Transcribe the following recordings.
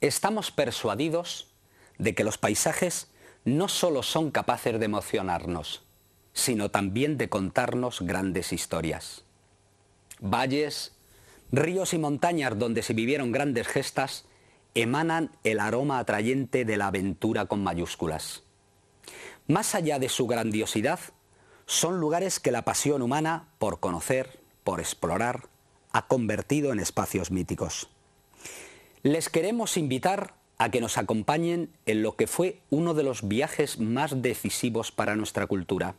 Estamos persuadidos de que los paisajes no solo son capaces de emocionarnos, sino también de contarnos grandes historias. Valles, ríos y montañas donde se vivieron grandes gestas emanan el aroma atrayente de la aventura con mayúsculas. Más allá de su grandiosidad, son lugares que la pasión humana por conocer, por explorar, ha convertido en espacios míticos. Les queremos invitar a que nos acompañen en lo que fue uno de los viajes más decisivos para nuestra cultura.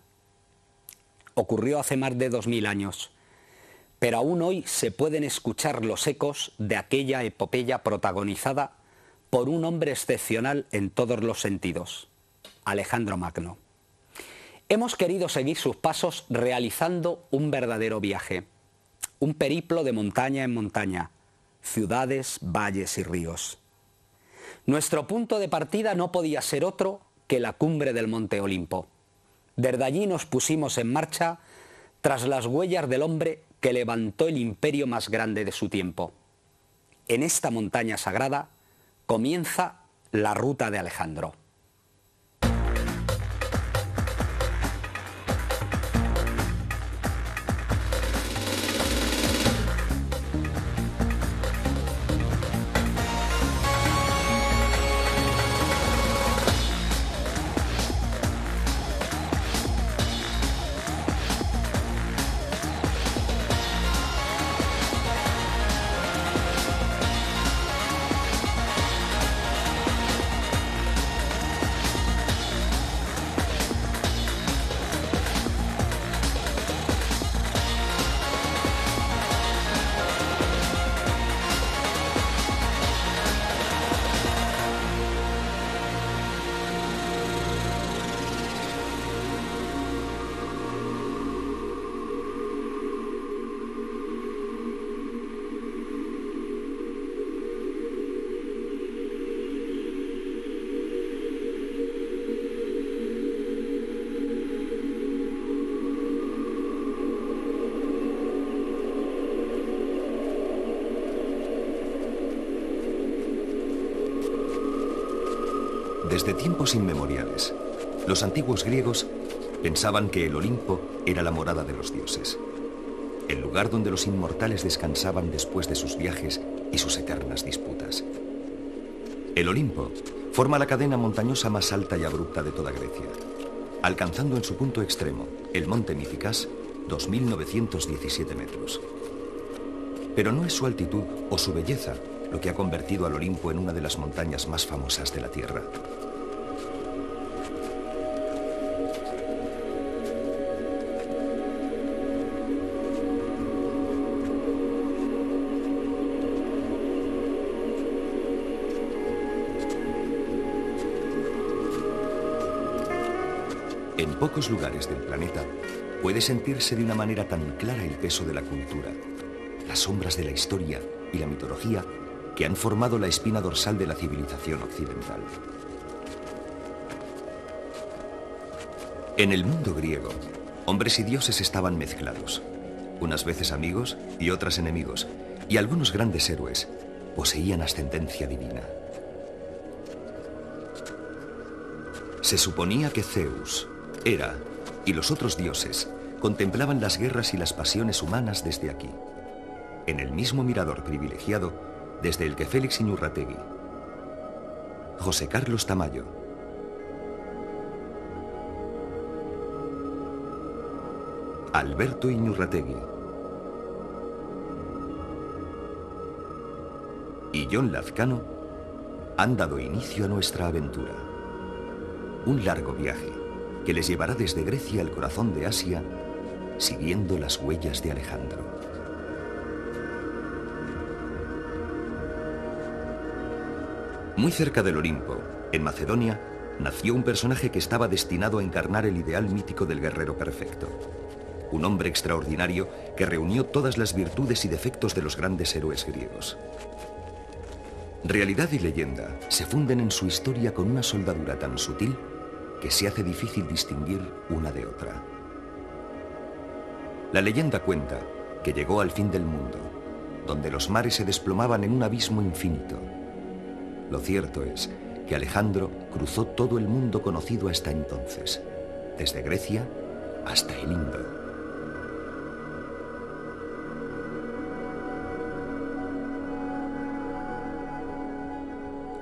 Ocurrió hace más de 2000 años, pero aún hoy se pueden escuchar los ecos de aquella epopeya protagonizada por un hombre excepcional en todos los sentidos, Alejandro Magno. Hemos querido seguir sus pasos realizando un verdadero viaje, un periplo de montaña en montaña, ciudades, valles y ríos. Nuestro punto de partida no podía ser otro que la cumbre del Monte Olimpo. Desde allí nos pusimos en marcha tras las huellas del hombre que levantó el imperio más grande de su tiempo. En esta montaña sagrada comienza la ruta de Alejandro. Desde tiempos inmemoriales, los antiguos griegos pensaban que el Olimpo era la morada de los dioses, el lugar donde los inmortales descansaban después de sus viajes y sus eternas disputas. El Olimpo forma la cadena montañosa más alta y abrupta de toda Grecia, alcanzando en su punto extremo, el monte Mithicás, 2.917 metros. Pero no es su altitud o su belleza lo que ha convertido al Olimpo en una de las montañas más famosas de la Tierra. En pocos lugares del planeta puede sentirse de una manera tan clara el peso de la cultura, las sombras de la historia y la mitología que han formado la espina dorsal de la civilización occidental. En el mundo griego, hombres y dioses estaban mezclados, unas veces amigos y otras enemigos, y algunos grandes héroes poseían ascendencia divina. Se suponía que Zeus, Hera y los otros dioses contemplaban las guerras y las pasiones humanas desde aquí, en el mismo mirador privilegiado desde el que Félix Iñurrategui, José Carlos Tamayo, Alberto Iñurrategui y John Lazcano han dado inicio a nuestra aventura. Un largo viaje que les llevará desde Grecia al corazón de Asia, siguiendo las huellas de Alejandro. Muy cerca del Olimpo, en Macedonia, nació un personaje que estaba destinado a encarnar el ideal mítico del guerrero perfecto. Un hombre extraordinario que reunió todas las virtudes y defectos de los grandes héroes griegos. Realidad y leyenda se funden en su historia con una soldadura tan sutil que se hace difícil distinguir una de otra. La leyenda cuenta que llegó al fin del mundo, donde los mares se desplomaban en un abismo infinito. Lo cierto es que Alejandro cruzó todo el mundo conocido hasta entonces, desde Grecia hasta el Indo.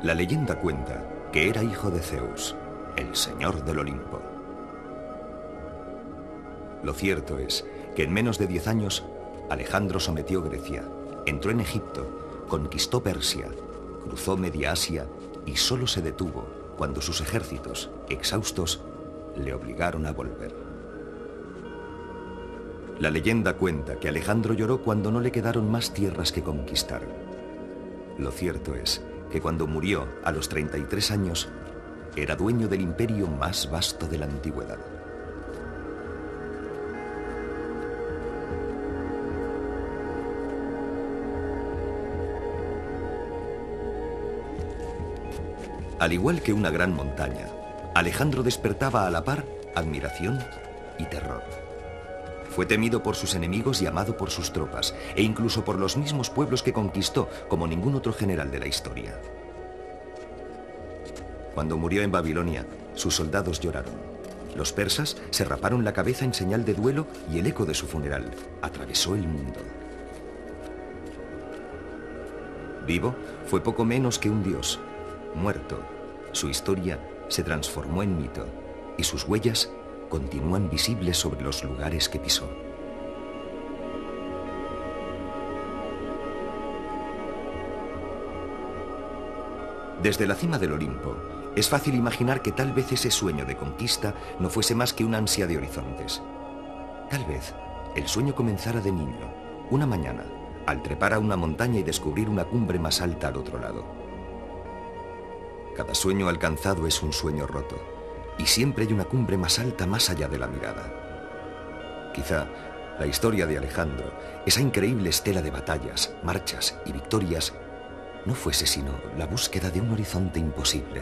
La leyenda cuenta que era hijo de Zeus, el señor del Olimpo. Lo cierto es que en menos de 10 años, Alejandro sometió Grecia, entró en Egipto, conquistó Persia, cruzó media Asia y solo se detuvo cuando sus ejércitos, exhaustos, le obligaron a volver. La leyenda cuenta que Alejandro lloró cuando no le quedaron más tierras que conquistar. Lo cierto es que cuando murió a los 33 años, era dueño del imperio más vasto de la antigüedad. Al igual que una gran montaña, Alejandro despertaba a la par admiración y terror. Fue temido por sus enemigos y amado por sus tropas, e incluso por los mismos pueblos que conquistó, como ningún otro general de la historia. Cuando murió en Babilonia, sus soldados lloraron. Los persas se raparon la cabeza en señal de duelo y el eco de su funeral atravesó el mundo. Vivo, fue poco menos que un dios. Muerto, su historia se transformó en mito y sus huellas continúan visibles sobre los lugares que pisó. Desde la cima del Olimpo, es fácil imaginar que tal vez ese sueño de conquista no fuese más que una ansia de horizontes. Tal vez el sueño comenzara de niño, una mañana, al trepar a una montaña y descubrir una cumbre más alta al otro lado. Cada sueño alcanzado es un sueño roto, y siempre hay una cumbre más alta más allá de la mirada. Quizá la historia de Alejandro, esa increíble estela de batallas, marchas y victorias, no fuese sino la búsqueda de un horizonte imposible.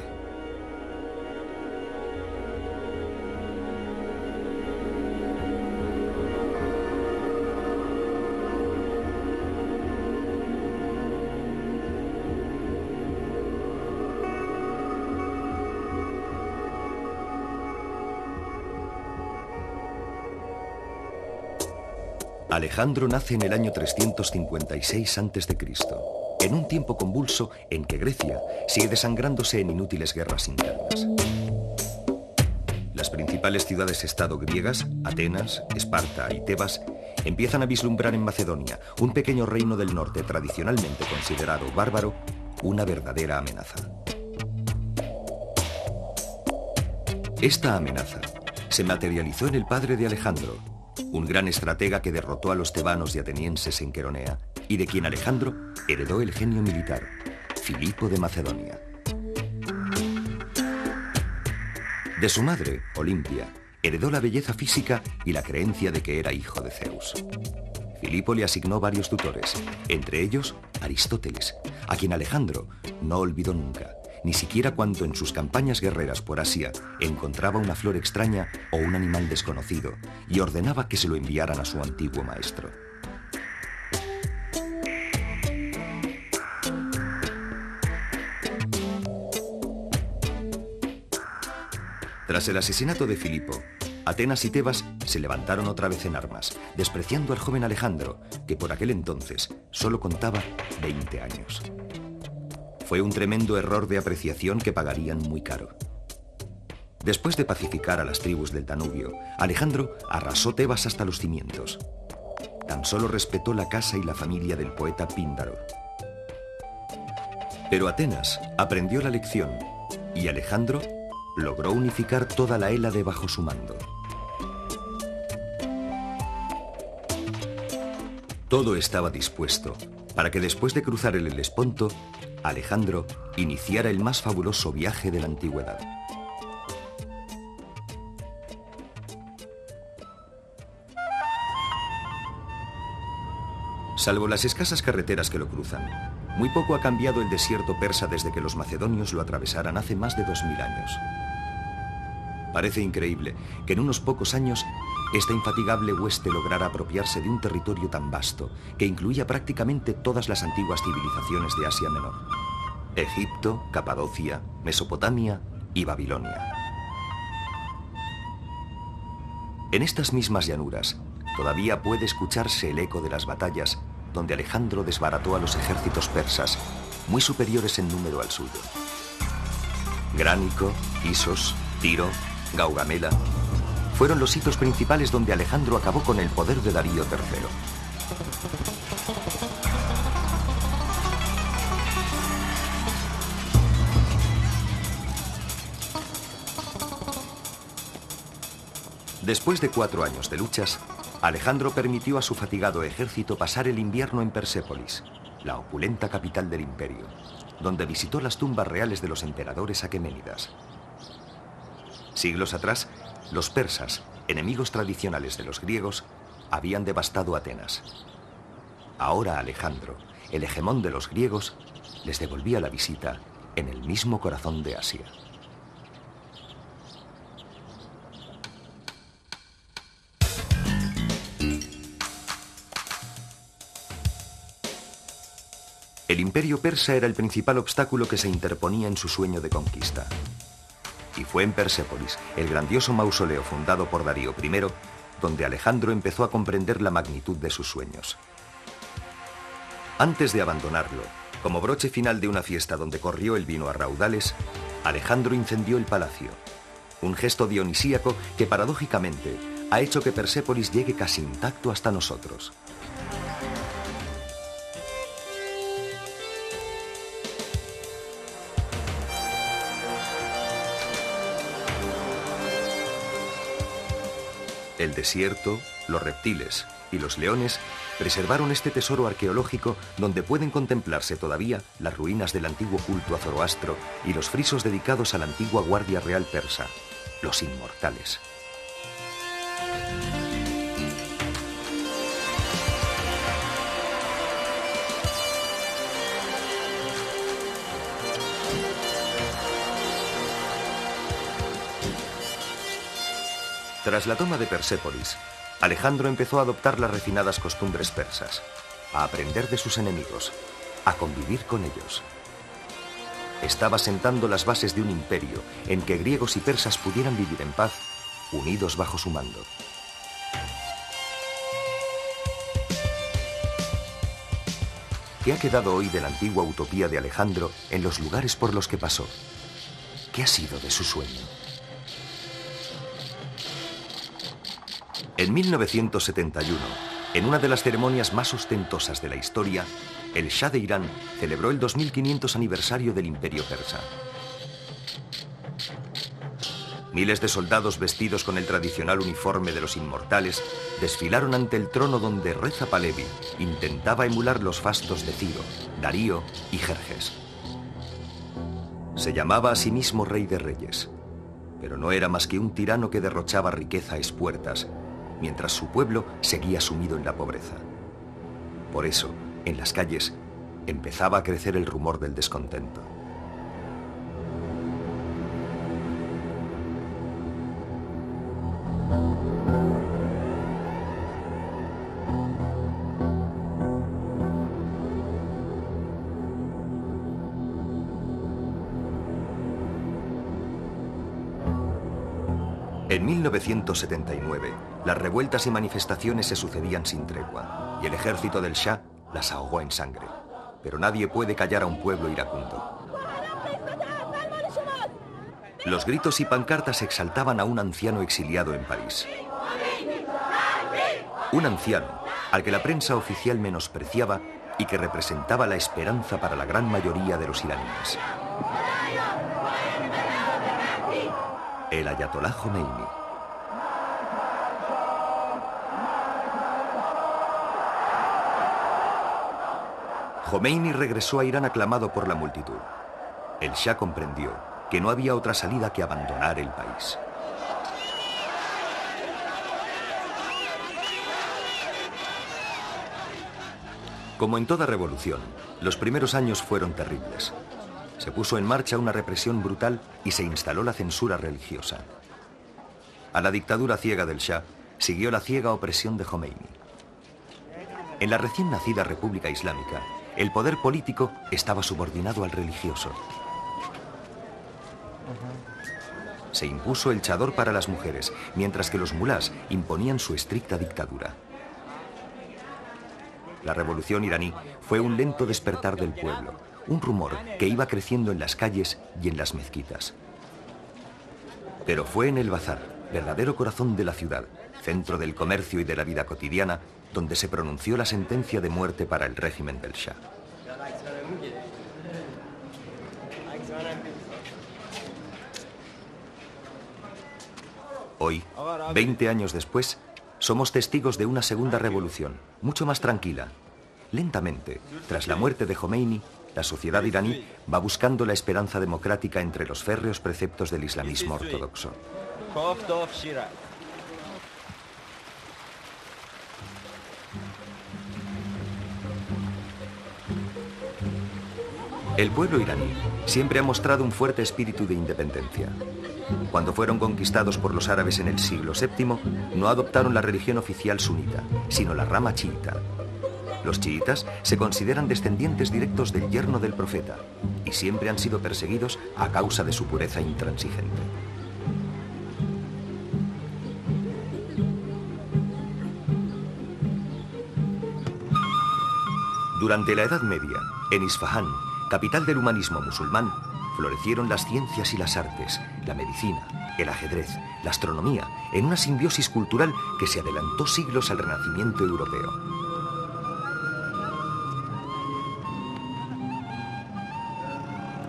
Alejandro nace en el año 356 a.C., en un tiempo convulso en que Grecia sigue desangrándose en inútiles guerras internas. Las principales ciudades-estado griegas, Atenas, Esparta y Tebas, empiezan a vislumbrar en Macedonia, un pequeño reino del norte tradicionalmente considerado bárbaro, una verdadera amenaza. Esta amenaza se materializó en el padre de Alejandro, un gran estratega que derrotó a los tebanos y atenienses en Queronea y de quien Alejandro heredó el genio militar, Filipo de Macedonia. De su madre, Olimpia, heredó la belleza física y la creencia de que era hijo de Zeus. Filipo le asignó varios tutores, entre ellos Aristóteles, a quien Alejandro no olvidó nunca, ni siquiera cuando en sus campañas guerreras por Asia encontraba una flor extraña o un animal desconocido y ordenaba que se lo enviaran a su antiguo maestro. Tras el asesinato de Filipo, Atenas y Tebas se levantaron otra vez en armas, despreciando al joven Alejandro, que por aquel entonces solo contaba 20 años. Fue un tremendo error de apreciación que pagarían muy caro. Después de pacificar a las tribus del Danubio, Alejandro arrasó Tebas hasta los cimientos. Tan solo respetó la casa y la familia del poeta Píndaro. Pero Atenas aprendió la lección y Alejandro logró unificar toda la Hélade bajo su mando. Todo estaba dispuesto para que después de cruzar el Helesponto, Alejandro iniciara el más fabuloso viaje de la antigüedad. Salvo las escasas carreteras que lo cruzan, muy poco ha cambiado el desierto persa desde que los macedonios lo atravesaran hace más de 2000 años. Parece increíble que en unos pocos años esta infatigable hueste lograra apropiarse de un territorio tan vasto que incluía prácticamente todas las antiguas civilizaciones de Asia Menor. Egipto, Capadocia, Mesopotamia y Babilonia. En estas mismas llanuras todavía puede escucharse el eco de las batallas donde Alejandro desbarató a los ejércitos persas, muy superiores en número al suyo. Gránico, Isos, Tiro, Gaugamela fueron los hitos principales donde Alejandro acabó con el poder de Darío III. Después de 4 años de luchas, Alejandro permitió a su fatigado ejército pasar el invierno en Persépolis, la opulenta capital del imperio, donde visitó las tumbas reales de los emperadores aqueménidas. Siglos atrás, los persas, enemigos tradicionales de los griegos, habían devastado Atenas. Ahora Alejandro, el hegemón de los griegos, les devolvía la visita en el mismo corazón de Asia. El imperio persa era el principal obstáculo que se interponía en su sueño de conquista. Y fue en Persépolis, el grandioso mausoleo fundado por Darío I, donde Alejandro empezó a comprender la magnitud de sus sueños. Antes de abandonarlo, como broche final de una fiesta donde corrió el vino a raudales, Alejandro incendió el palacio, un gesto dionisíaco que paradójicamente ha hecho que Persépolis llegue casi intacto hasta nosotros. El desierto, los reptiles y los leones preservaron este tesoro arqueológico donde pueden contemplarse todavía las ruinas del antiguo culto a Zoroastro y los frisos dedicados a la antigua Guardia Real persa, los Inmortales. Tras la toma de Persépolis, Alejandro empezó a adoptar las refinadas costumbres persas, a aprender de sus enemigos, a convivir con ellos. Estaba sentando las bases de un imperio en que griegos y persas pudieran vivir en paz, unidos bajo su mando. ¿Qué ha quedado hoy de la antigua utopía de Alejandro en los lugares por los que pasó? ¿Qué ha sido de su sueño? En 1971, en una de las ceremonias más ostentosas de la historia, el Shah de Irán celebró el 2500 aniversario del Imperio Persa. Miles de soldados vestidos con el tradicional uniforme de los Inmortales desfilaron ante el trono donde Reza Pahlavi intentaba emular los fastos de Ciro, Darío y Jerjes. Se llamaba a sí mismo Rey de Reyes, pero no era más que un tirano que derrochaba riqueza a espuertas, mientras su pueblo seguía sumido en la pobreza. Por eso, en las calles, empezaba a crecer el rumor del descontento. En 1979, las revueltas y manifestaciones se sucedían sin tregua, y el ejército del Shah las ahogó en sangre. Pero nadie puede callar a un pueblo iracundo. Los gritos y pancartas exaltaban a un anciano exiliado en París. Un anciano al que la prensa oficial menospreciaba y que representaba la esperanza para la gran mayoría de los iraníes. El ayatolá Jomeini. Jomeini regresó a Irán aclamado por la multitud. El Shah comprendió que no había otra salida que abandonar el país. Como en toda revolución, los primeros años fueron terribles. Se puso en marcha una represión brutal y se instaló la censura religiosa. A la dictadura ciega del Shah siguió la ciega opresión de Jomeini. En la recién nacida República Islámica, el poder político estaba subordinado al religioso. Se impuso el chador para las mujeres, mientras que los mulás imponían su estricta dictadura. La revolución iraní fue un lento despertar del pueblo, un rumor que iba creciendo en las calles y en las mezquitas. Pero fue en el bazar, verdadero corazón de la ciudad, centro del comercio y de la vida cotidiana, donde se pronunció la sentencia de muerte para el régimen del Shah. Hoy, 20 años después, somos testigos de una segunda revolución, mucho más tranquila. Lentamente, tras la muerte de Jomeini, la sociedad iraní va buscando la esperanza democrática entre los férreos preceptos del islamismo ortodoxo. El pueblo iraní siempre ha mostrado un fuerte espíritu de independencia. Cuando fueron conquistados por los árabes en el siglo VII, no adoptaron la religión oficial sunita, sino la rama chiita. Los chiitas se consideran descendientes directos del yerno del profeta y siempre han sido perseguidos a causa de su pureza intransigente. Durante la Edad Media, en Isfahán, capital del humanismo musulmán, florecieron las ciencias y las artes, la medicina, el ajedrez, la astronomía, en una simbiosis cultural que se adelantó siglos al Renacimiento europeo.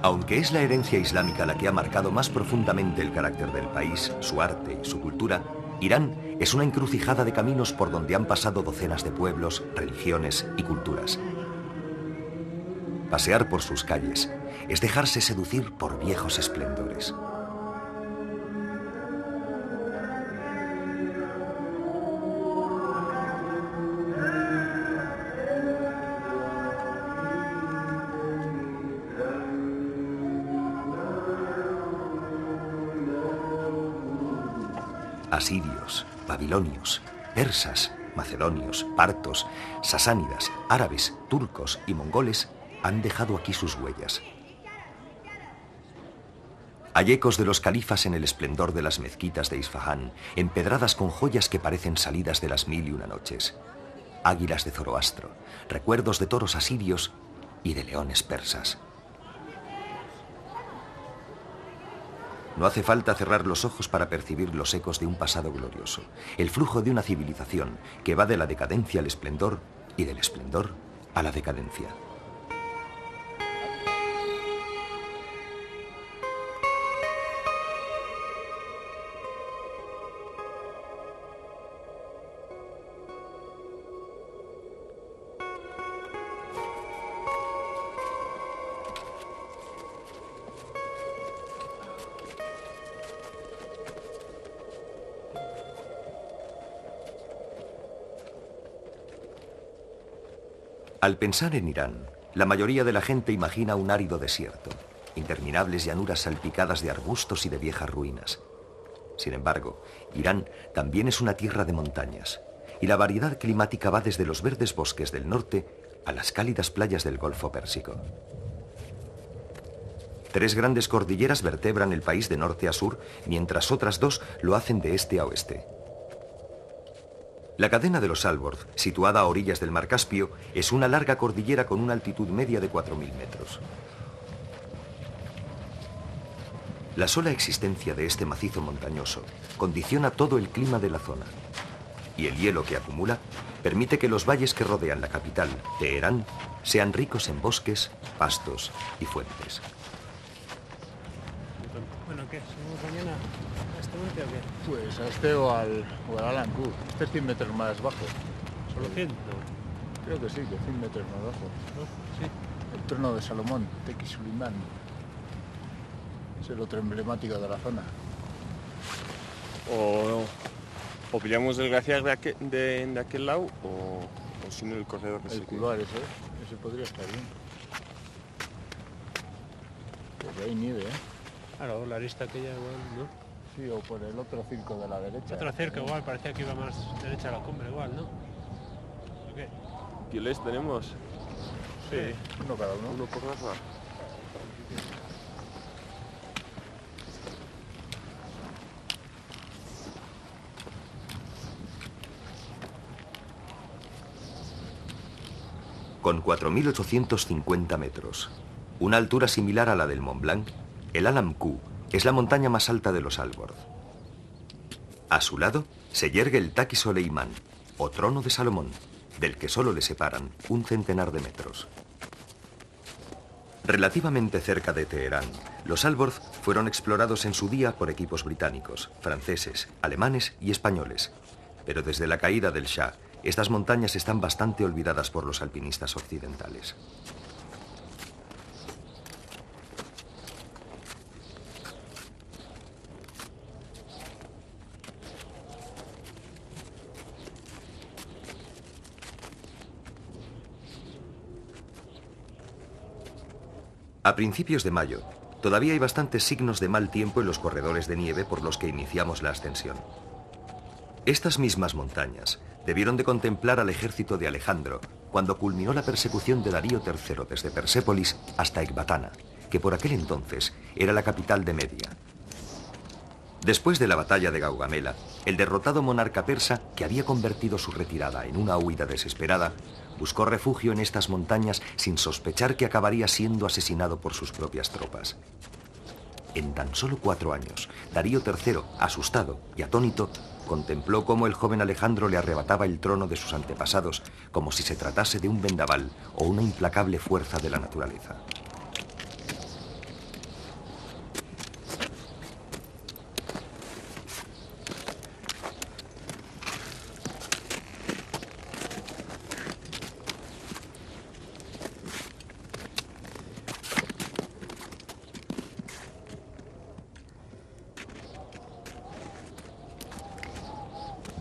Aunque es la herencia islámica la que ha marcado más profundamente el carácter del país, su arte y su cultura, Irán es una encrucijada de caminos por donde han pasado docenas de pueblos, religiones y culturas. Pasear por sus calles es dejarse seducir por viejos esplendores. Asirios, babilonios, persas, macedonios, partos, sasánidas, árabes, turcos y mongoles han dejado aquí sus huellas. Hay ecos de los califas en el esplendor de las mezquitas de Isfahán, empedradas con joyas que parecen salidas de las 1001 noches. Águilas de Zoroastro, recuerdos de toros asirios y de leones persas. No hace falta cerrar los ojos para percibir los ecos de un pasado glorioso, el flujo de una civilización que va de la decadencia al esplendor y del esplendor a la decadencia. Al pensar en Irán, la mayoría de la gente imagina un árido desierto, interminables llanuras salpicadas de arbustos y de viejas ruinas. Sin embargo, Irán también es una tierra de montañas, y la variedad climática va desde los verdes bosques del norte a las cálidas playas del Golfo Pérsico. 3 grandes cordilleras vertebran el país de norte a sur, mientras otras 2 lo hacen de este a oeste. La cadena de los Alborz, situada a orillas del Mar Caspio, es una larga cordillera con una altitud media de 4.000 metros. La sola existencia de este macizo montañoso condiciona todo el clima de la zona. Y el hielo que acumula permite que los valles que rodean la capital, Teherán, sean ricos en bosques, pastos y fuentes. Bueno, ¿qué? ¿Seguimos mañana a este monte o qué? Pues a este o al Alangur. Este es 100 metros más bajo. ¿Solo 100? No. Creo que sí, que 100 metros más bajo. ¿No? Sí. El trono de Salomón, Tequi Sulimán. Es el otro emblemático de la zona. O pillamos el glaciar de aquel lado o si no el corredor que el Couloir ese podría estar bien. Porque hay nieve, ¿eh? Claro, la arista aquella igual, ¿no? Sí, o por el otro circo de la derecha. Otro cerca igual, parecía que iba más derecha a la cumbre igual, ¿no? ¿O qué? ¿Qué les tenemos? Sí. Uno cada uno. Uno por raza. Con 4.850 metros, una altura similar a la del Mont Blanc, el Alam Q es la montaña más alta de los Alborz. A su lado se yergue el Taki Soleiman, o trono de Salomón, del que solo le separan un centenar de metros. Relativamente cerca de Teherán, los Alborz fueron explorados en su día por equipos británicos, franceses, alemanes y españoles. Pero desde la caída del Shah, estas montañas están bastante olvidadas por los alpinistas occidentales. A principios de mayo, todavía hay bastantes signos de mal tiempo en los corredores de nieve por los que iniciamos la ascensión. Estas mismas montañas debieron de contemplar al ejército de Alejandro cuando culminó la persecución de Darío III desde Persépolis hasta Ecbatana, que por aquel entonces era la capital de Media. Después de la batalla de Gaugamela, el derrotado monarca persa, que había convertido su retirada en una huida desesperada, buscó refugio en estas montañas sin sospechar que acabaría siendo asesinado por sus propias tropas. En tan solo 4 años, Darío III, asustado y atónito, contempló cómo el joven Alejandro le arrebataba el trono de sus antepasados, como si se tratase de un vendaval o una implacable fuerza de la naturaleza.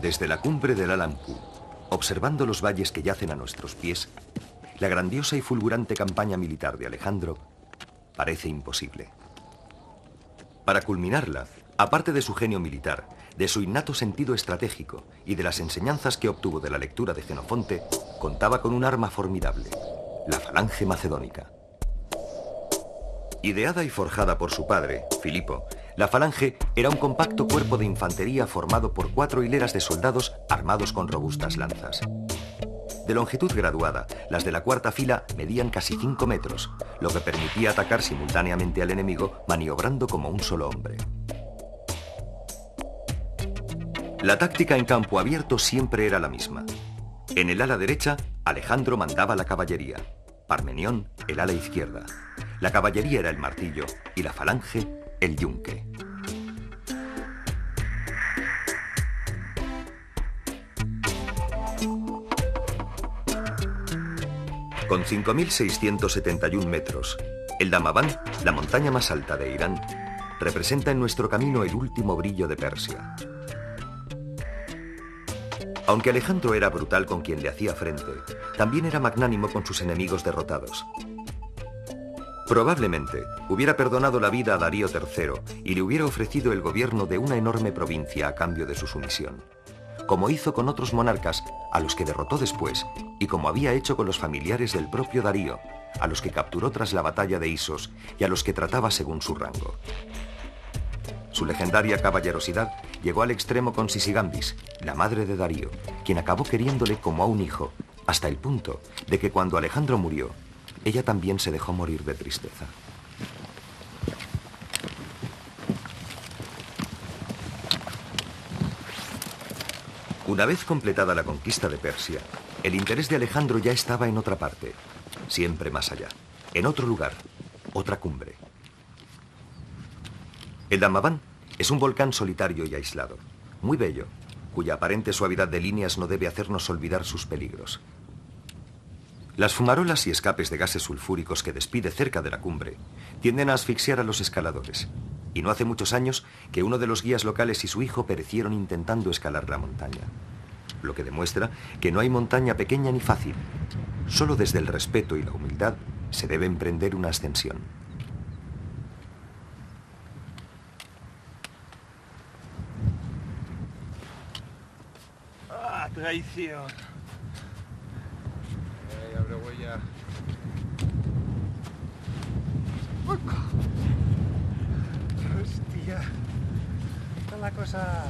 Desde la cumbre del Alam Q, observando los valles que yacen a nuestros pies, la grandiosa y fulgurante campaña militar de Alejandro parece imposible. Para culminarla, aparte de su genio militar, de su innato sentido estratégico y de las enseñanzas que obtuvo de la lectura de Jenofonte, contaba con un arma formidable, la falange macedónica. Ideada y forjada por su padre, Filipo, la falange era un compacto cuerpo de infantería formado por 4 hileras de soldados armados con robustas lanzas. De longitud graduada, las de la cuarta fila medían casi 5 metros, lo que permitía atacar simultáneamente al enemigo maniobrando como un solo hombre. La táctica en campo abierto siempre era la misma. En el ala derecha, Alejandro mandaba la caballería, Parmenión el ala izquierda. La caballería era el martillo y la falange el yunque. Con 5.671 metros, el Damavand, la montaña más alta de Irán, representa en nuestro camino el último brillo de Persia. Aunque Alejandro era brutal con quien le hacía frente, también era magnánimo con sus enemigos derrotados. Probablemente hubiera perdonado la vida a Darío III y le hubiera ofrecido el gobierno de una enorme provincia a cambio de su sumisión, como hizo con otros monarcas a los que derrotó después y como había hecho con los familiares del propio Darío, a los que capturó tras la batalla de Isos y a los que trataba según su rango. Su legendaria caballerosidad llegó al extremo con Sisigambis, la madre de Darío, quien acabó queriéndole como a un hijo, hasta el punto de que cuando Alejandro murió, ella también se dejó morir de tristeza. Una vez completada la conquista de Persia, el interés de Alejandro ya estaba en otra parte, siempre más allá, en otro lugar, otra cumbre. El Damavand es un volcán solitario y aislado, muy bello, cuya aparente suavidad de líneas no debe hacernos olvidar sus peligros. Las fumarolas y escapes de gases sulfúricos que despide cerca de la cumbre tienden a asfixiar a los escaladores, y no hace muchos años que uno de los guías locales y su hijo perecieron intentando escalar la montaña, lo que demuestra que no hay montaña pequeña ni fácil. Solo desde el respeto y la humildad se debe emprender una ascensión. ¡Ah, traición! Abre huella. cosa,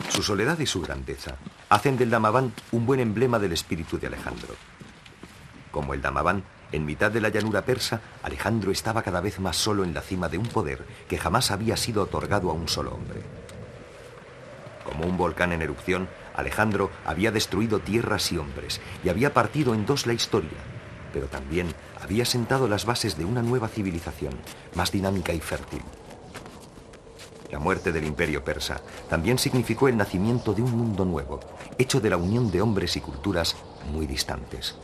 Su soledad y su grandeza hacen del Damavand un buen emblema del espíritu de Alejandro. Como el Damavand, en mitad de la llanura persa, Alejandro estaba cada vez más solo en la cima de un poder que jamás había sido otorgado a un solo hombre. Como un volcán en erupción, Alejandro había destruido tierras y hombres y había partido en dos la historia, pero también había sentado las bases de una nueva civilización, más dinámica y fértil. La muerte del imperio persa también significó el nacimiento de un mundo nuevo, hecho de la unión de hombres y culturas muy distantes.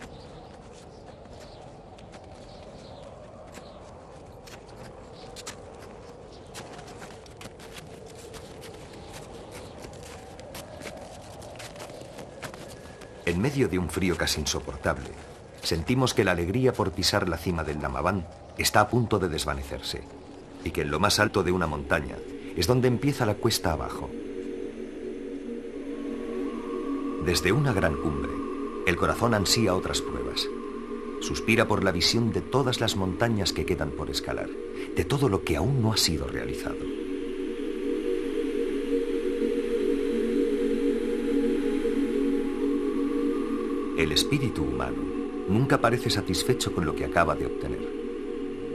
En medio de un frío casi insoportable, sentimos que la alegría por pisar la cima del Damavand está a punto de desvanecerse y que en lo más alto de una montaña es donde empieza la cuesta abajo. Desde una gran cumbre, el corazón ansía otras pruebas. Suspira por la visión de todas las montañas que quedan por escalar, de todo lo que aún no ha sido realizado. El espíritu humano nunca parece satisfecho con lo que acaba de obtener.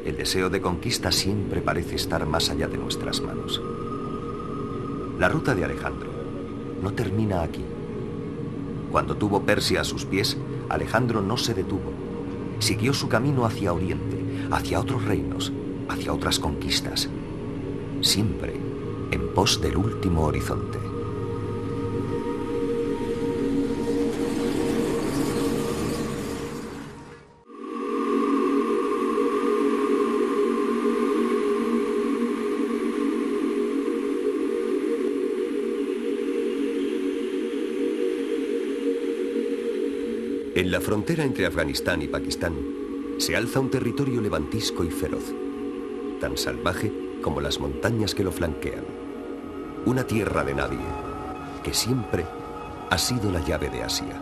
El deseo de conquista siempre parece estar más allá de nuestras manos. La ruta de Alejandro no termina aquí. Cuando tuvo Persia a sus pies, Alejandro no se detuvo. Siguió su camino hacia Oriente, hacia otros reinos, hacia otras conquistas. Siempre en pos del último horizonte. En la frontera entre Afganistán y Pakistán se alza un territorio levantisco y feroz, tan salvaje como las montañas que lo flanquean. Una tierra de nadie que siempre ha sido la llave de Asia.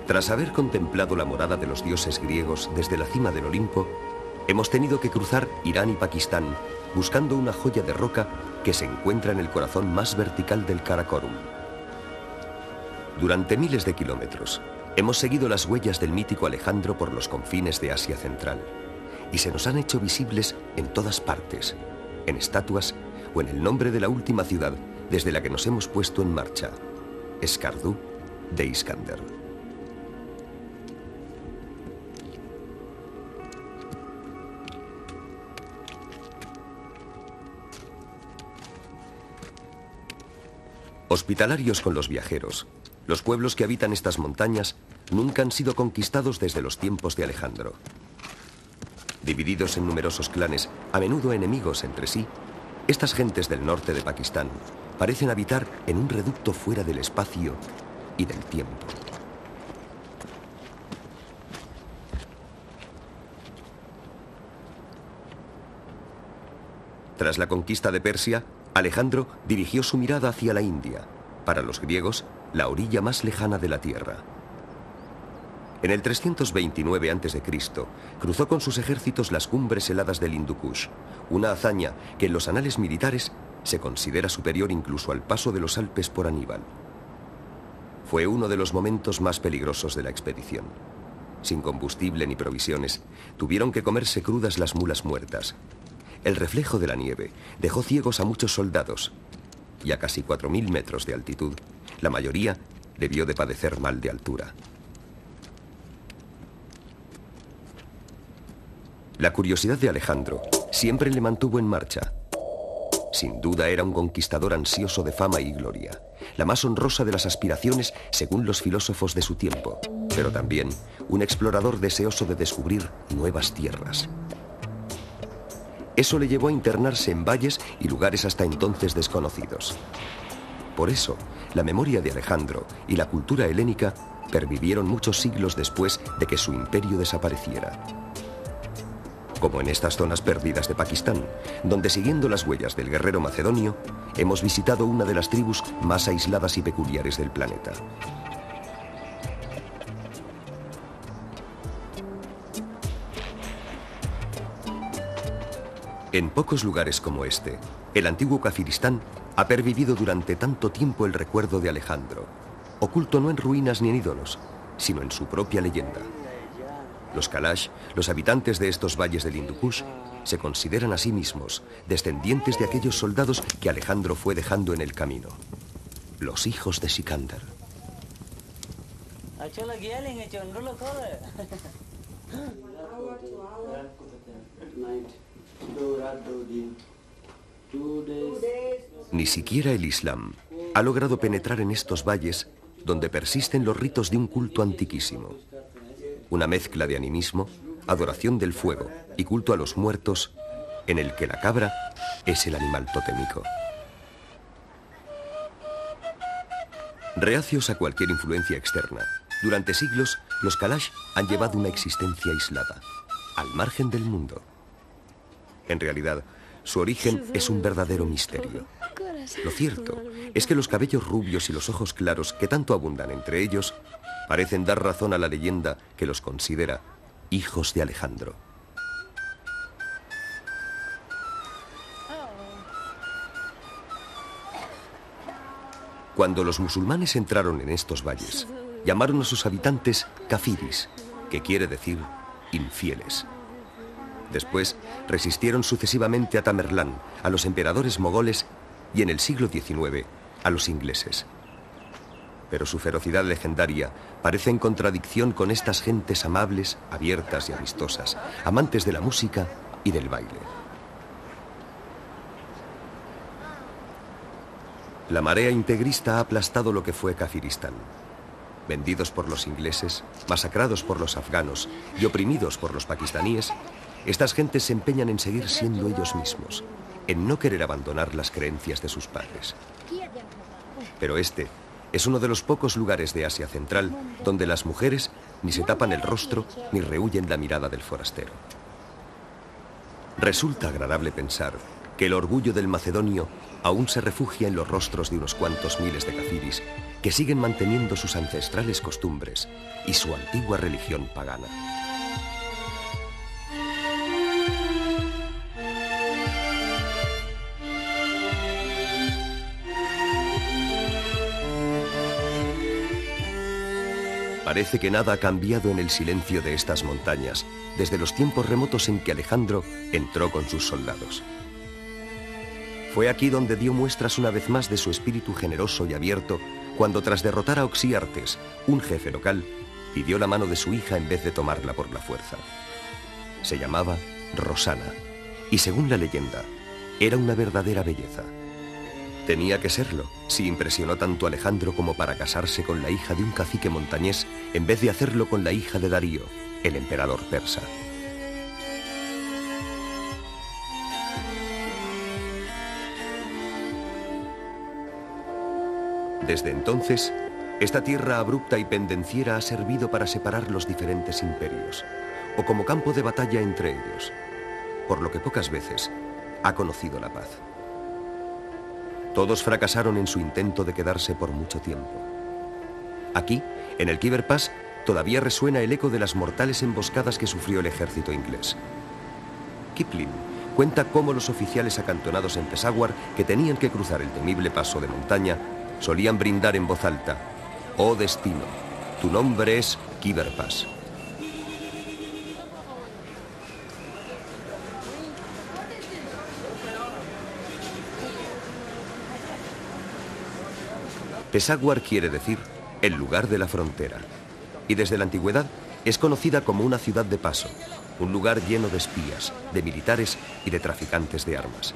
Tras haber contemplado la morada de los dioses griegos desde la cima del Olimpo, hemos tenido que cruzar Irán y Pakistán buscando una joya de roca que se encuentra en el corazón más vertical del Karakorum. Durante miles de kilómetros hemos seguido las huellas del mítico Alejandro por los confines de Asia Central y se nos han hecho visibles en todas partes, en estatuas o en el nombre de la última ciudad desde la que nos hemos puesto en marcha, Escardú de Iskander. Hospitalarios con los viajeros, los pueblos que habitan estas montañas nunca han sido conquistados desde los tiempos de Alejandro. Divididos en numerosos clanes, a menudo enemigos entre sí, estas gentes del norte de Pakistán parecen habitar en un reducto fuera del espacio y del tiempo. Tras la conquista de Persia, Alejandro dirigió su mirada hacia la India, para los griegos, la orilla más lejana de la tierra. En el 329 a.C., cruzó con sus ejércitos las cumbres heladas del Hindu Kush, una hazaña que en los anales militares se considera superior incluso al paso de los Alpes por Aníbal. Fue uno de los momentos más peligrosos de la expedición. Sin combustible ni provisiones, tuvieron que comerse crudas las mulas muertas. El reflejo de la nieve dejó ciegos a muchos soldados y a casi 4.000 metros de altitud, la mayoría debió de padecer mal de altura. La curiosidad de Alejandro siempre le mantuvo en marcha. Sin duda era un conquistador ansioso de fama y gloria, la más honrosa de las aspiraciones según los filósofos de su tiempo, pero también un explorador deseoso de descubrir nuevas tierras. Eso le llevó a internarse en valles y lugares hasta entonces desconocidos. Por eso, la memoria de Alejandro y la cultura helénica pervivieron muchos siglos después de que su imperio desapareciera. como en estas zonas perdidas de Pakistán, donde siguiendo las huellas del guerrero macedonio, hemos visitado una de las tribus más aisladas y peculiares del planeta. En pocos lugares como este, el antiguo Kafiristán ha pervivido durante tanto tiempo el recuerdo de Alejandro, oculto no en ruinas ni en ídolos, sino en su propia leyenda. Los Kalash, los habitantes de estos valles del Hindu Kush, se consideran a sí mismos descendientes de aquellos soldados que Alejandro fue dejando en el camino, los hijos de Sikandar. Ni siquiera el Islam ha logrado penetrar en estos valles donde persisten los ritos de un culto antiquísimo. Una mezcla de animismo, adoración del fuego y culto a los muertos, en el que la cabra es el animal totémico. Reacios a cualquier influencia externa, durante siglos los Kalash han llevado una existencia aislada, al margen del mundo. En realidad, su origen es un verdadero misterio. Lo cierto es que los cabellos rubios y los ojos claros que tanto abundan entre ellos parecen dar razón a la leyenda que los considera hijos de Alejandro. Cuando los musulmanes entraron en estos valles, llamaron a sus habitantes kafiris, que quiere decir infieles. Después resistieron sucesivamente a Tamerlán, a los emperadores mogoles y en el siglo XIX a los ingleses. Pero su ferocidad legendaria parece en contradicción con estas gentes amables, abiertas y amistosas, amantes de la música y del baile. La marea integrista ha aplastado lo que fue Kafiristán. Vendidos por los ingleses, masacrados por los afganos y oprimidos por los pakistaníes, estas gentes se empeñan en seguir siendo ellos mismos, en no querer abandonar las creencias de sus padres. Pero este es uno de los pocos lugares de Asia Central donde las mujeres ni se tapan el rostro ni rehúyen la mirada del forastero. Resulta agradable pensar que el orgullo del macedonio aún se refugia en los rostros de unos cuantos miles de kafiris que siguen manteniendo sus ancestrales costumbres y su antigua religión pagana. Parece que nada ha cambiado en el silencio de estas montañas desde los tiempos remotos en que Alejandro entró con sus soldados. Fue aquí donde dio muestras una vez más de su espíritu generoso y abierto, cuando tras derrotar a Oxiartes, un jefe local, pidió la mano de su hija en vez de tomarla por la fuerza. Se llamaba Rosana, y según la leyenda, era una verdadera belleza. Tenía que serlo, si impresionó tanto a Alejandro como para casarse con la hija de un cacique montañés, en vez de hacerlo con la hija de Darío, el emperador persa. Desde entonces, esta tierra abrupta y pendenciera ha servido para separar los diferentes imperios, o como campo de batalla entre ellos, por lo que pocas veces ha conocido la paz. Todos fracasaron en su intento de quedarse por mucho tiempo. Aquí, en el Khyber Pass, todavía resuena el eco de las mortales emboscadas que sufrió el ejército inglés. Kipling cuenta cómo los oficiales acantonados en Peshawar, que tenían que cruzar el temible paso de montaña, solían brindar en voz alta: «Oh destino, tu nombre es Khyber Pass». Peshawar quiere decir el lugar de la frontera, y desde la antigüedad es conocida como una ciudad de paso, un lugar lleno de espías, de militares y de traficantes de armas.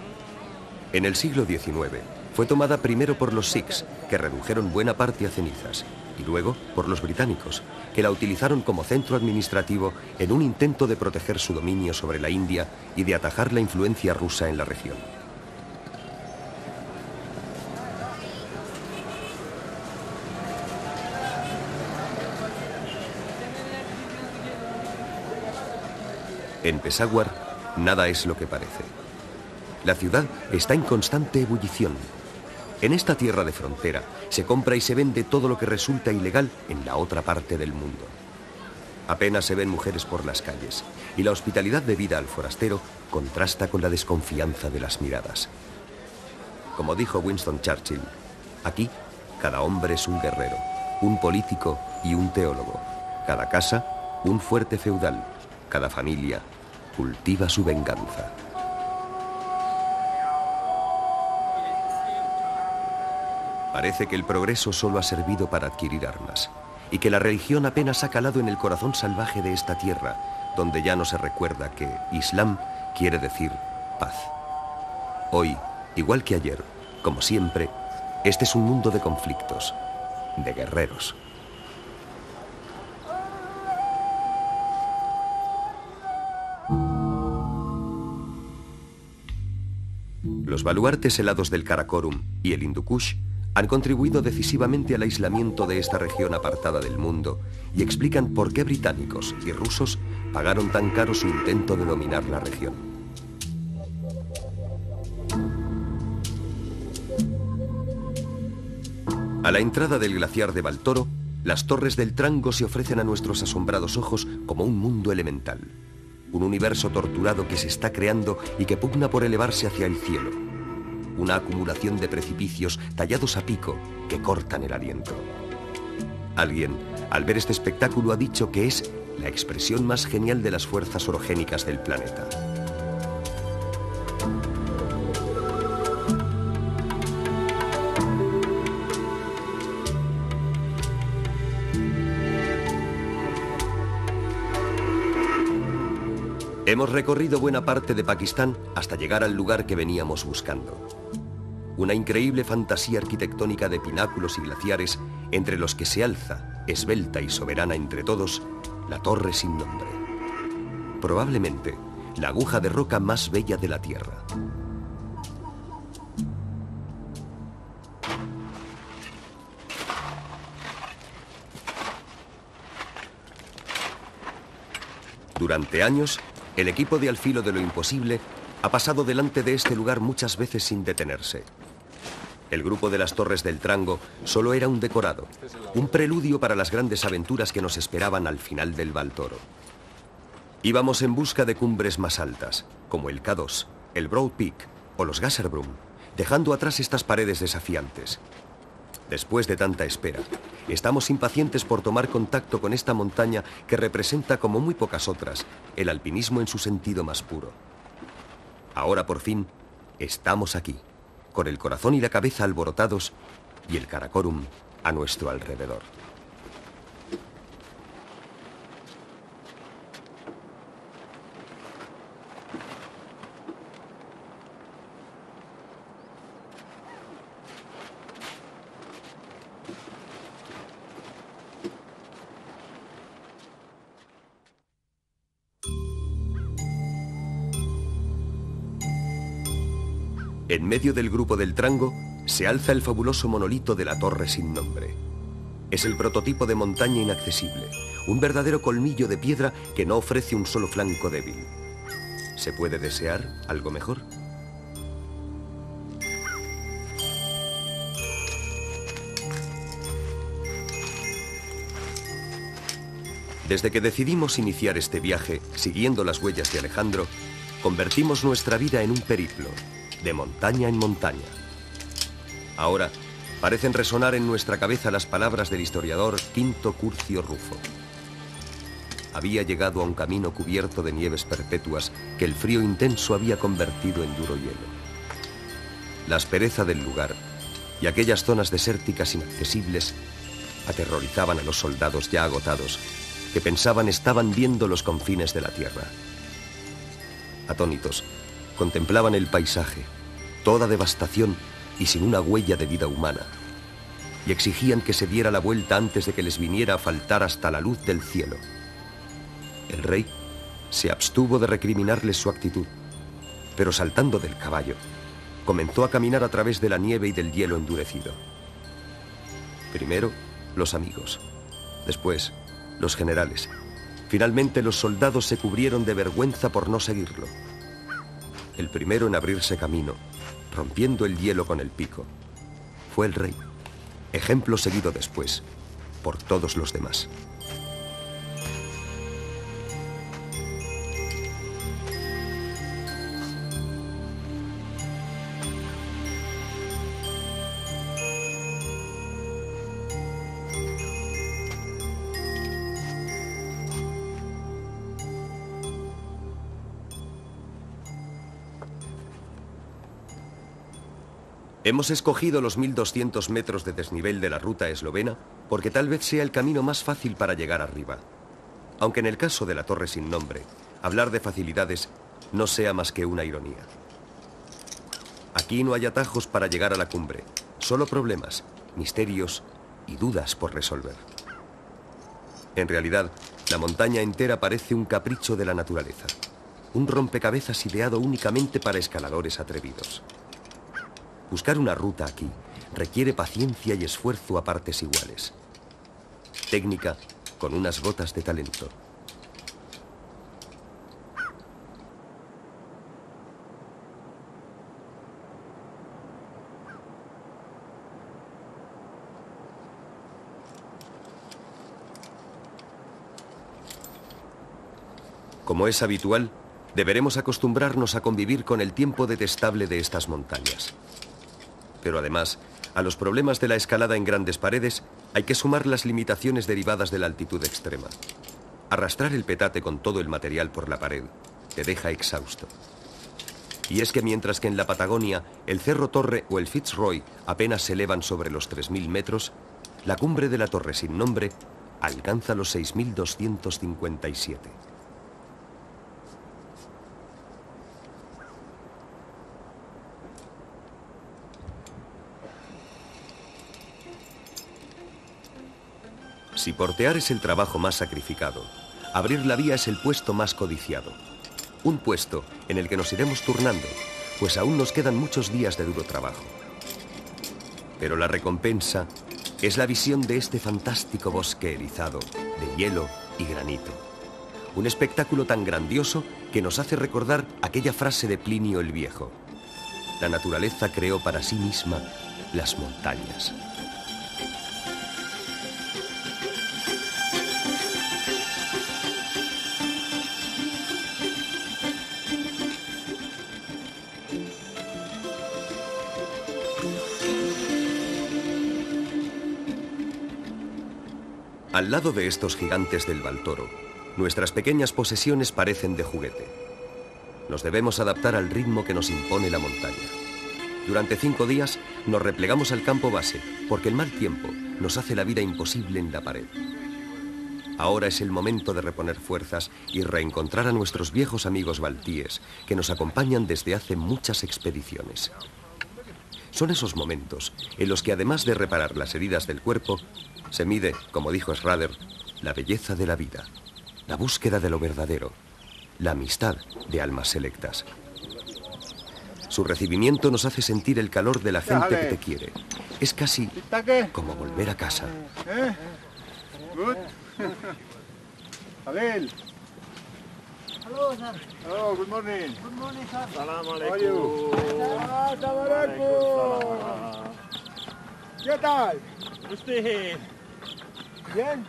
En el siglo XIX fue tomada primero por los sikhs, que redujeron buena parte a cenizas, y luego por los británicos, que la utilizaron como centro administrativo en un intento de proteger su dominio sobre la India y de atajar la influencia rusa en la región. En Peshawar Nada es lo que parece. La ciudad está en constante ebullición. En esta tierra de frontera se compra y se vende todo lo que resulta ilegal en la otra parte del mundo. Apenas se ven mujeres por las calles y la hospitalidad debida al forastero contrasta con la desconfianza de las miradas. Como dijo Winston Churchill, aquí cada hombre es un guerrero, un político y un teólogo. Cada casa, un fuerte feudal. Cada familia cultiva su venganza. Parece que el progreso solo ha servido para adquirir armas y que la religión apenas ha calado en el corazón salvaje de esta tierra, donde ya no se recuerda que Islam quiere decir paz. Hoy, igual que ayer, como siempre, este es un mundo de conflictos, de guerreros. Los baluartes helados del Karakorum y el Hindu Kush han contribuido decisivamente al aislamiento de esta región apartada del mundo y explican por qué británicos y rusos pagaron tan caro su intento de dominar la región. A la entrada del glaciar de Baltoro, las torres del Trango se ofrecen a nuestros asombrados ojos como un mundo elemental, un universo torturado que se está creando y que pugna por elevarse hacia el cielo. Una acumulación de precipicios tallados a pico que cortan el aliento. Alguien, al ver este espectáculo, ha dicho que es la expresión más genial de las fuerzas orogénicas del planeta. Hemos recorrido buena parte de Pakistán hasta llegar al lugar que veníamos buscando. Una increíble fantasía arquitectónica de pináculos y glaciares entre los que se alza, esbelta y soberana entre todos, la torre sin nombre. Probablemente la aguja de roca más bella de la Tierra. Durante años, el equipo de Al filo de lo imposible ha pasado delante de este lugar muchas veces sin detenerse. El grupo de las Torres del Trango solo era un decorado, un preludio para las grandes aventuras que nos esperaban al final del Baltoro. Íbamos en busca de cumbres más altas, como el K2, el Broad Peak o los Gasherbrum, dejando atrás estas paredes desafiantes. Después de tanta espera, estamos impacientes por tomar contacto con esta montaña que representa, como muy pocas otras, el alpinismo en su sentido más puro. Ahora, por fin, estamos aquí, con el corazón y la cabeza alborotados y el Karakorum a nuestro alrededor. En medio del grupo del Trango se alza el fabuloso monolito de la Torre sin nombre. Es el prototipo de montaña inaccesible, un verdadero colmillo de piedra que no ofrece un solo flanco débil. ¿Se puede desear algo mejor? Desde que decidimos iniciar este viaje, siguiendo las huellas de Alejandro, convertimos nuestra vida en un periplo, de montaña en montaña. Ahora parecen resonar en nuestra cabeza las palabras del historiador Quinto Curcio Rufo. Había llegado a un camino cubierto de nieves perpetuas que el frío intenso había convertido en duro hielo. La aspereza del lugar y aquellas zonas desérticas inaccesibles aterrorizaban a los soldados ya agotados, que pensaban estaban viendo los confines de la tierra. Atónitos, contemplaban el paisaje, toda devastación y sin una huella de vida humana, y exigían que se diera la vuelta antes de que les viniera a faltar hasta la luz del cielo. El rey se abstuvo de recriminarles su actitud, pero saltando del caballo, comenzó a caminar a través de la nieve y del hielo endurecido. Primero, los amigos, después, los generales. Finalmente, los soldados se cubrieron de vergüenza por no seguirlo. El primero en abrirse camino, rompiendo el hielo con el pico, fue el rey. Ejemplo seguido después por todos los demás. Hemos escogido los 1200 metros de desnivel de la ruta eslovena porque tal vez sea el camino más fácil para llegar arriba. Aunque en el caso de la torre sin nombre, hablar de facilidades no sea más que una ironía. Aquí no hay atajos para llegar a la cumbre, solo problemas, misterios y dudas por resolver. En realidad, la montaña entera parece un capricho de la naturaleza, un rompecabezas ideado únicamente para escaladores atrevidos. Buscar una ruta aquí requiere paciencia y esfuerzo a partes iguales. Técnica con unas gotas de talento. Como es habitual, deberemos acostumbrarnos a convivir con el tiempo detestable de estas montañas. Pero además, a los problemas de la escalada en grandes paredes hay que sumar las limitaciones derivadas de la altitud extrema. Arrastrar el petate con todo el material por la pared te deja exhausto. Y es que mientras que en la Patagonia el Cerro Torre o el Fitzroy apenas se elevan sobre los 3000 metros, la cumbre de la torre sin nombre alcanza los 6257. Si portear es el trabajo más sacrificado, abrir la vía es el puesto más codiciado. Un puesto en el que nos iremos turnando, pues aún nos quedan muchos días de duro trabajo. Pero la recompensa es la visión de este fantástico bosque erizado, de hielo y granito. Un espectáculo tan grandioso que nos hace recordar aquella frase de Plinio el Viejo. La naturaleza creó para sí misma las montañas. Al lado de estos gigantes del Baltoro, nuestras pequeñas posesiones parecen de juguete. Nos debemos adaptar al ritmo que nos impone la montaña. Durante 5 días nos replegamos al campo base, porque el mal tiempo nos hace la vida imposible en la pared. Ahora es el momento de reponer fuerzas y reencontrar a nuestros viejos amigos baltíes, que nos acompañan desde hace muchas expediciones. Son esos momentos en los que, además de reparar las heridas del cuerpo, se mide, como dijo Schrader, la belleza de la vida, la búsqueda de lo verdadero, la amistad de almas selectas. Su recibimiento nos hace sentir el calor de la gente que te quiere. Es casi como volver a casa. Abel. Hello, sir. Oh, good morning. Good morning, sir. Salam alaikum. How are you? Salam alaikum. ¿Qué tal? Usted. Bien.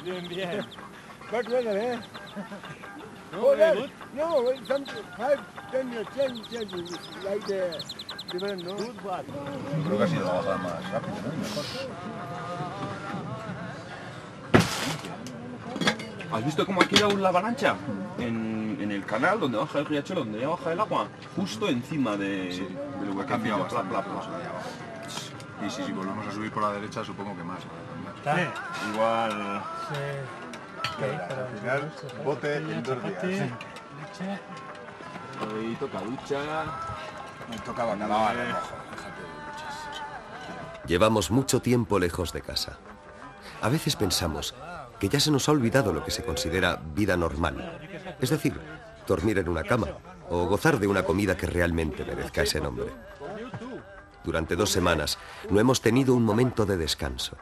Bien, bien. Bad weather, eh? No, very good. No, some 5, 10 years, 10 years, like different, no? Good, bad. Creo que ha sido la bajada más rápida, ¿no? Mejor. ¿Has visto cómo ha quedado la avalancha? En el canal donde baja el riachuelo, donde ya baja el agua, justo encima del hueco. Ha cambiado bastante la cosa de abajo. Y si volvemos a subir por la derecha, supongo que más. Igual... Al final, bote en 2 días. Ahí toca ducha. Me tocaba calar el ojo. Llevamos mucho tiempo lejos de casa. A veces pensamos que ya se nos ha olvidado lo que se considera vida normal. Es decir, dormir en una cama o gozar de una comida que realmente merezca ese nombre. Durante 2 semanas no hemos tenido un momento de descanso.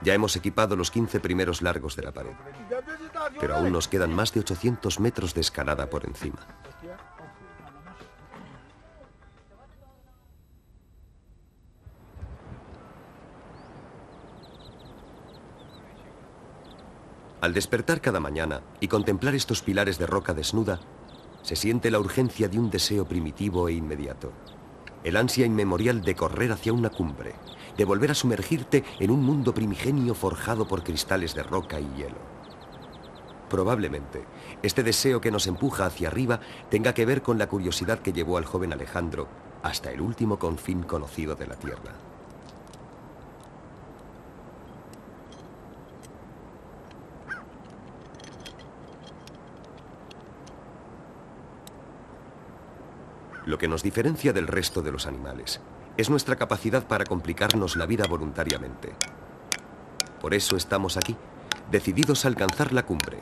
Ya hemos equipado los 15 primeros largos de la pared, pero aún nos quedan más de 800 metros de escalada por encima. Al despertar cada mañana y contemplar estos pilares de roca desnuda, se siente la urgencia de un deseo primitivo e inmediato. El ansia inmemorial de correr hacia una cumbre, de volver a sumergirte en un mundo primigenio forjado por cristales de roca y hielo. Probablemente, este deseo que nos empuja hacia arriba tenga que ver con la curiosidad que llevó al joven Alejandro hasta el último confín conocido de la Tierra. Lo que nos diferencia del resto de los animales es nuestra capacidad para complicarnos la vida voluntariamente. Por eso estamos aquí, decididos a alcanzar la cumbre.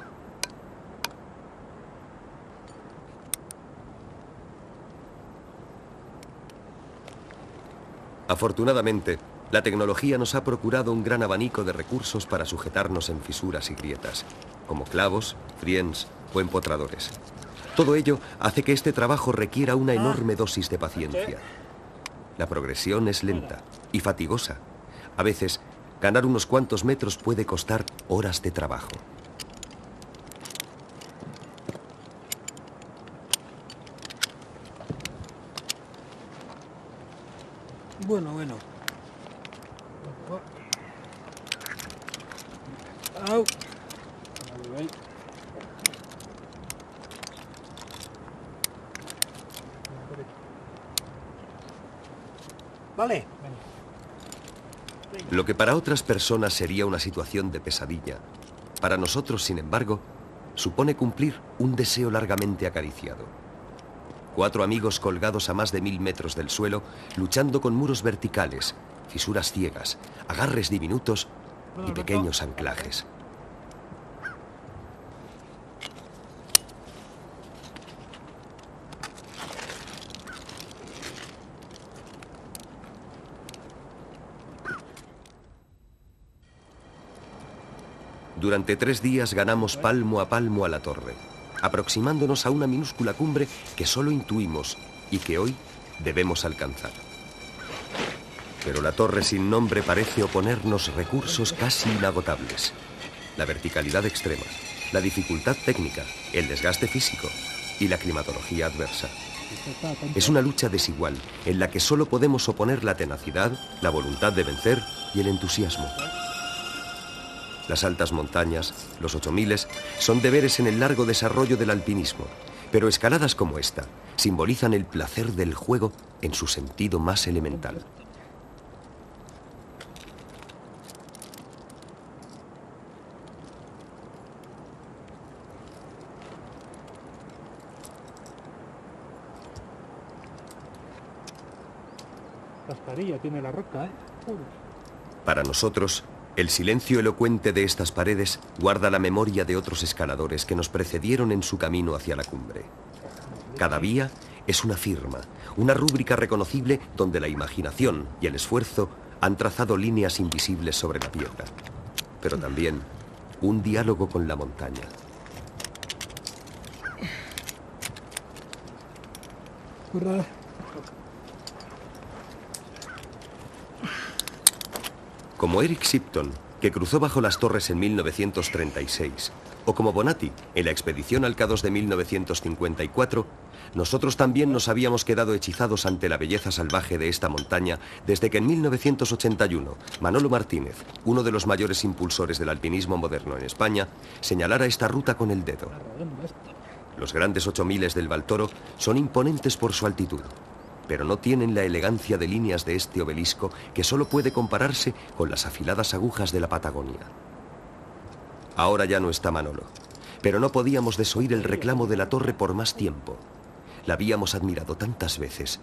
Afortunadamente, la tecnología nos ha procurado un gran abanico de recursos para sujetarnos en fisuras y grietas, como clavos, friens o empotradores. Todo ello hace que este trabajo requiera una enorme dosis de paciencia. La progresión es lenta y fatigosa. A veces, ganar unos cuantos metros puede costar horas de trabajo. Bueno. Au. Vale. Lo que para otras personas sería una situación de pesadilla, para nosotros, sin embargo, supone cumplir un deseo largamente acariciado. 4 amigos colgados a más de 1000 metros del suelo, luchando con muros verticales, fisuras ciegas, agarres diminutos y pequeños anclajes. Durante 3 días ganamos palmo a palmo a la torre, aproximándonos a una minúscula cumbre que solo intuimos y que hoy debemos alcanzar. Pero la torre sin nombre parece oponernos recursos casi inagotables. La verticalidad extrema, la dificultad técnica, el desgaste físico y la climatología adversa. Es una lucha desigual en la que solo podemos oponer la tenacidad, la voluntad de vencer y el entusiasmo. Las altas montañas, los 8000, son deberes en el largo desarrollo del alpinismo, pero escaladas como esta simbolizan el placer del juego en su sentido más elemental. Cascarilla tiene la roca, ¿eh? Para nosotros, el silencio elocuente de estas paredes guarda la memoria de otros escaladores que nos precedieron en su camino hacia la cumbre. Cada vía es una firma, una rúbrica reconocible donde la imaginación y el esfuerzo han trazado líneas invisibles sobre la piedra, pero también un diálogo con la montaña. Hurra. Como Eric Shipton, que cruzó bajo las torres en 1936, o como Bonatti, en la expedición al K2 de 1954, nosotros también nos habíamos quedado hechizados ante la belleza salvaje de esta montaña desde que en 1981 Manolo Martínez, uno de los mayores impulsores del alpinismo moderno en España, señalara esta ruta con el dedo. Los grandes 8000 del Baltoro son imponentes por su altitud, pero no tienen la elegancia de líneas de este obelisco que solo puede compararse con las afiladas agujas de la Patagonia. Ahora ya no está Manolo, pero no podíamos desoír el reclamo de la torre por más tiempo. La habíamos admirado tantas veces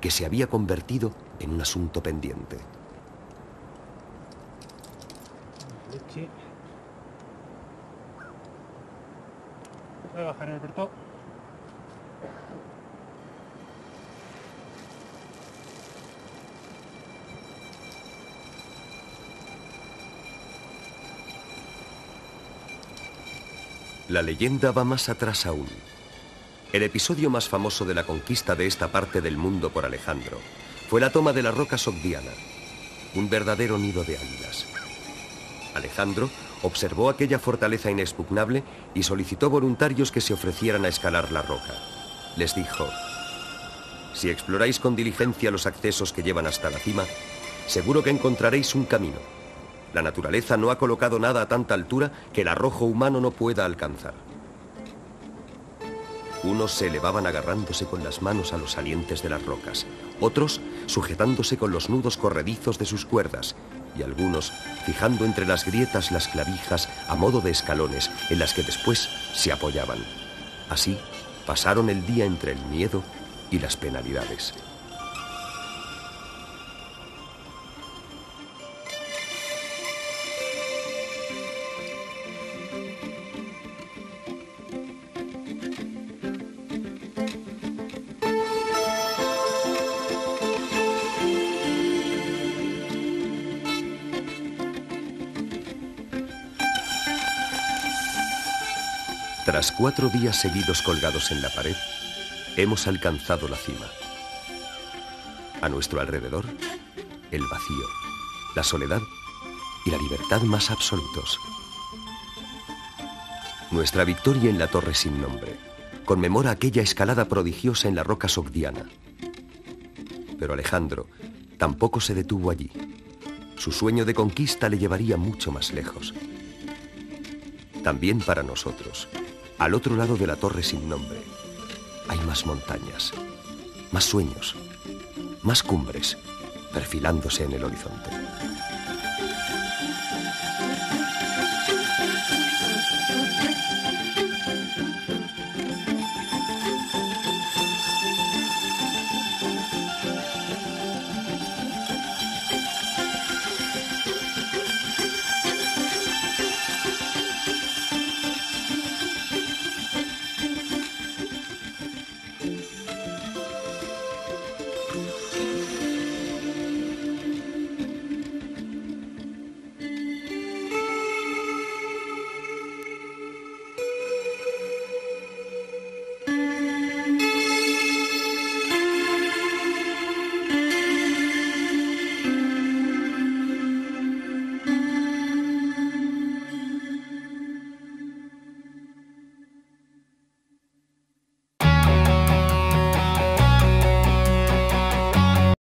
que se había convertido en un asunto pendiente. Voy a bajar, Alberto. La leyenda va más atrás aún. El episodio más famoso de la conquista de esta parte del mundo por Alejandro fue la toma de la roca Sogdiana, un verdadero nido de águilas. Alejandro Observó aquella fortaleza inexpugnable y solicitó voluntarios que se ofrecieran a escalar la roca. Les dijo: si exploráis con diligencia los accesos que llevan hasta la cima, seguro que encontraréis un camino. La naturaleza no ha colocado nada a tanta altura que el arrojo humano no pueda alcanzar. Unos se elevaban agarrándose con las manos a los salientes de las rocas, otros sujetándose con los nudos corredizos de sus cuerdas, y algunos fijando entre las grietas las clavijas a modo de escalones en las que después se apoyaban. Así pasaron el día entre el miedo y las penalidades. Tras 4 días seguidos colgados en la pared, hemos alcanzado la cima. A nuestro alrededor, el vacío, la soledad y la libertad más absolutos. Nuestra victoria en la torre sin nombre conmemora aquella escalada prodigiosa en la roca sogdiana. Pero Alejandro tampoco se detuvo allí. Su sueño de conquista le llevaría mucho más lejos. También para nosotros, al otro lado de la torre sin nombre, hay más montañas, más sueños, más cumbres perfilándose en el horizonte.